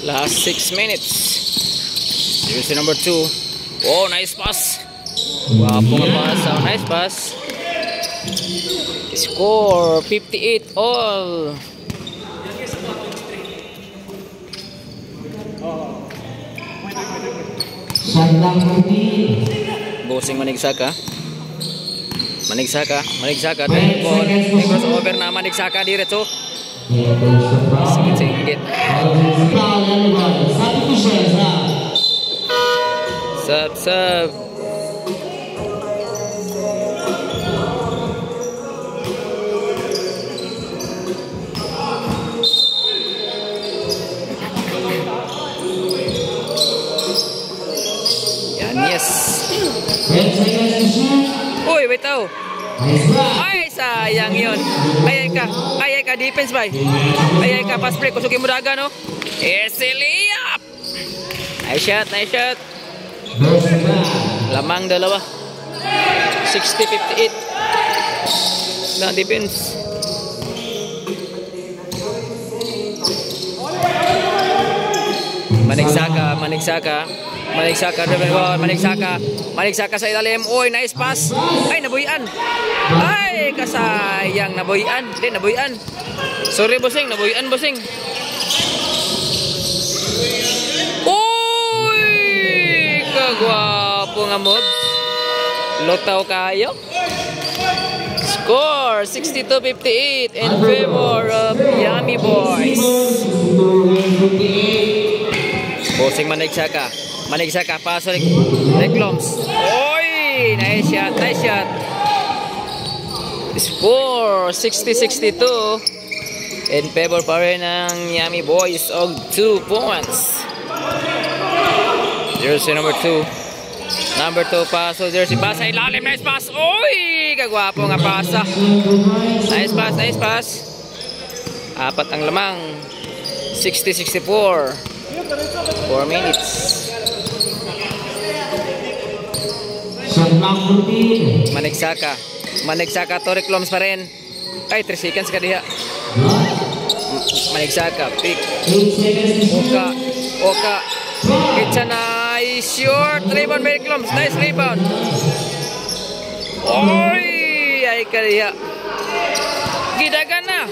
Last 6 minutes. Jersey number 2. Oh, nice pass. Wapo nga pass. Oh, nice pass. Score 58 all. Bossing Manigsaka. Manigsaka. May crossover na Manigsaka diretso. Singit. Sub. Yes. Uy, wait out. Ay, sayang yun. Ayay ka defense ba? Ayay ka pass break. Kusukin mo daga, no? Easy layup. Nice shot. Lamang dalawa. 60-58. Na defense. Manigsaka sa ilalim. Oy, nice pass. Ay, nabuyan. Ay, kasayang nabuyan. Hindi, nabuyan. Sorry, bossing. Nabuyan, bossing. Uy, kagwapo nga mob. Lotaw kayo. Score 62-58 in favor of Yummy Boys. Bossing Manigsaka, paso Recloms. Oy, nice shot. Score 60-62 in favor pa rin ng Yummy Boys og 2 points. Jersey number 2. Number 2 paso, jersey pasa ilalim, nice pass. Oy, kagwapo nga pasa. Nice pass. Apat ang lamang. 60-64. 4 minutes. Manigsaka to Recloms pa rin. Ay, 3 seconds ka diha. Manigsaka, pick. Oka. It's a nice short rebound by Recloms. Nice rebound. Oy, ay ka diha. Gidagan na.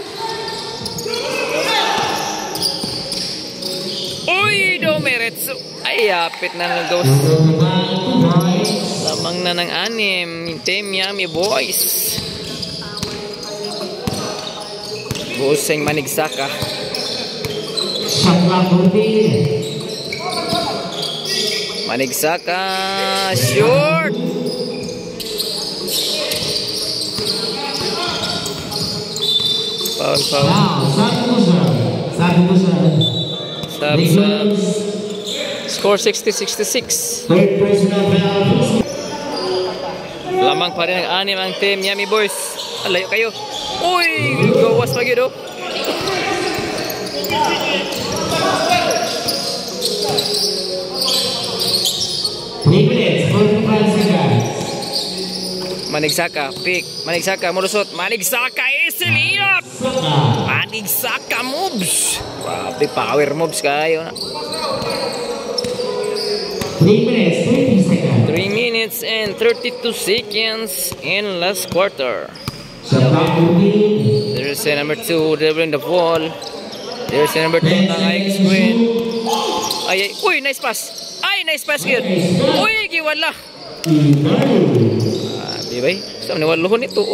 Uy, Domeretsu. Ay, yapit na ng dos. Lamang na ng 6. Team Yummy Boys. Bossing Manigsaka. Manigsaka. Short. Foul. Sub. Score 60-66. Lamang pa rin ang 6 ang team Yummy Boys. Alayo kayo. Uy, gawas pa yun, oh. Manigsaka, pick. Manigsaka, murusot. Manigsaka, easy layup. Manigsaka moves. Grabe, power moves kayo na. 3 minutes and 32 seconds in last quarter. There's a number 2 dribbling the ball. There's a number 2 na high screen. Ay, uy, nice pass. Ay, nice pass yun. Uy, giwala. Diba? Sa maniwalohon ito.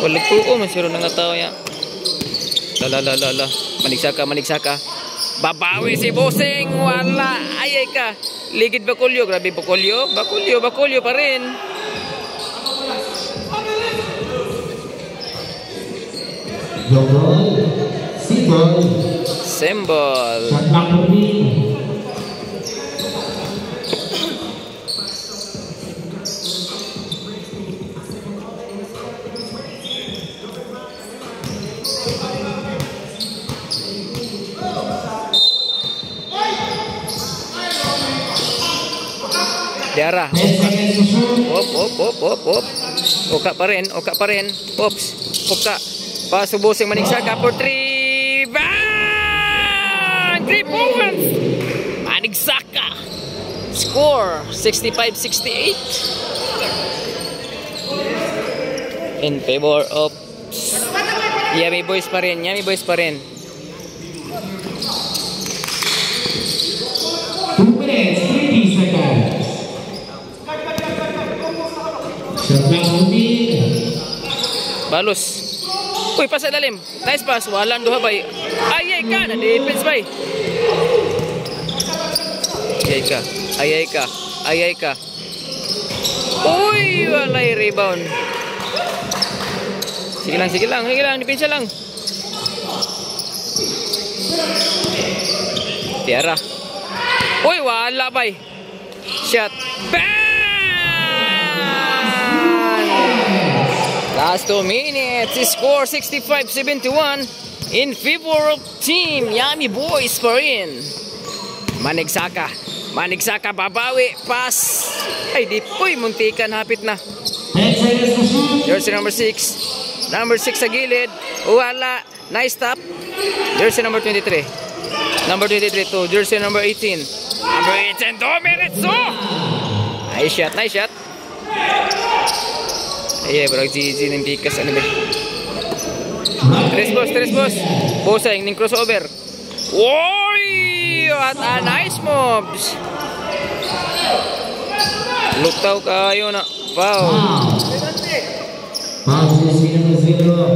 Walang tuo. Masiro na nga tao yan. La. Manigsaka. Babawi si Bossing. Wala. Ayay ka. Ligid Bacolio. Grabe Bacolio pa rin. Symbol. Diara. Op. Oka pa rin. Ops. Oka. Paso Bossing Manigsaka for 3. Bang! score 65-68 in favor of Yummy Boys pa rin. Yummy Boys pa rin. 2 minutes, 30 seconds. Balos. Uy, pas sa lalim. Nice pass. Walang duha bay. Ayay ka na defense bay. Ayay ka. Ayay ka. Ayay ka. Uy, walay rebound. Sige lang, sige lang, sige lang, depensa lang. Tiara. Uy, wala bay. Shot. Bang! Last 2 minutes, score 65-71 in favor of Team Yummy Boys pa rin. Manigsaka. Manigsaka babawi. Pass. Ay, di po'y muntikan. Hapit na. Jersey number 6. Number 6 sa gilid. Wala. Nice stop. Jersey number 23. Number 23 to jersey number 18. Number 18. Domeretso. Nice shot. Nice shot. Ay, bro. GG ng tikas. Ano ba? Tres boss. Tres boss. Boseng ng crossover. Oy! What a nice moves. Luktaw kayo na. Wow.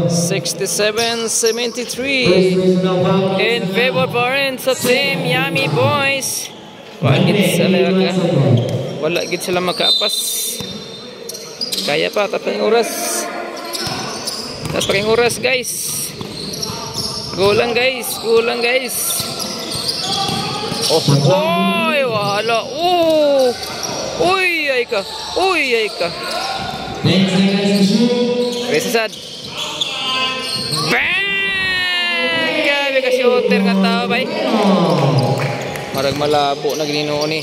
67-73 in favor pa rin sa Team Yummy Boys. Wala gid sila makapas. Kaya pa, tapos oras. Tapos oras guys. Go lang guys. Go lang guys. Oh, oy, wala. Oh. Uy, ay ka. Uy, ay ka. Resasad. Bang! Gabi ka shooter nga tao, bay. Marag malabo na gininoon ni.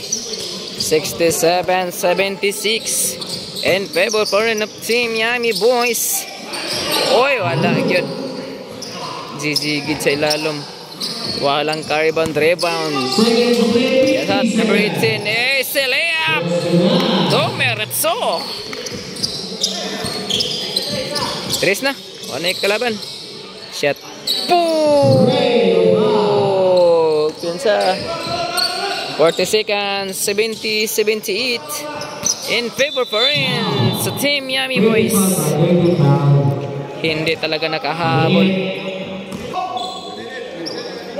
67-76 in favor pa rin of Team Yummy Boys. Oy, wala yun. GG gid sa ilalom. Walang rebound. Yes, at number 18. Ace layup. Domeretso. Tres na. Ano yung kalaban? Shot. Boom! Pinsa. 40 seconds. 70-78 in favor pa rin sa Team Yummy Boys. Hindi talaga nakahabol.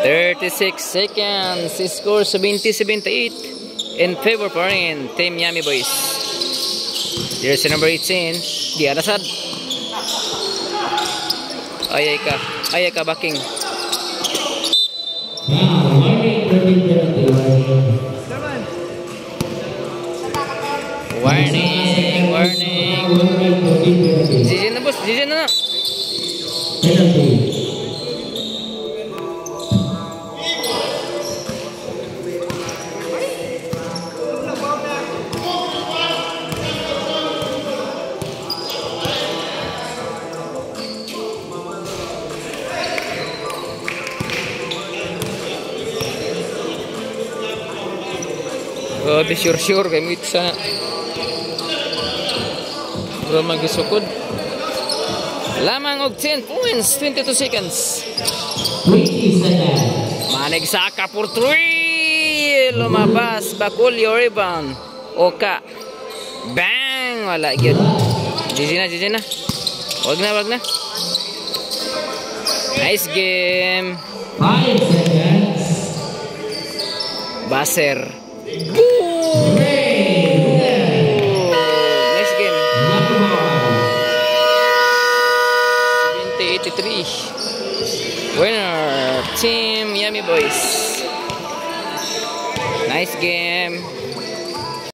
36 seconds. Score 70-78 in favor pa rin Team Yummy Boys. Jersey number 18. Di alasad. Ayay ka. Ayay ka, backing. Warning. Warning. Jijin na boss. Jijin na na. Grabe, sure kayo mo ito sana. Bro, magisukod. Lamang og 10 points, 22 seconds. Manigsaka for 3. Lumabas, Bakulyo rebound. Oka. Bang! Wala yun. GG na. Wag na. Nice game. 5 seconds. Baser. Boom! Next game. 70-83. Winner, Team Yummy Boys. Nice game.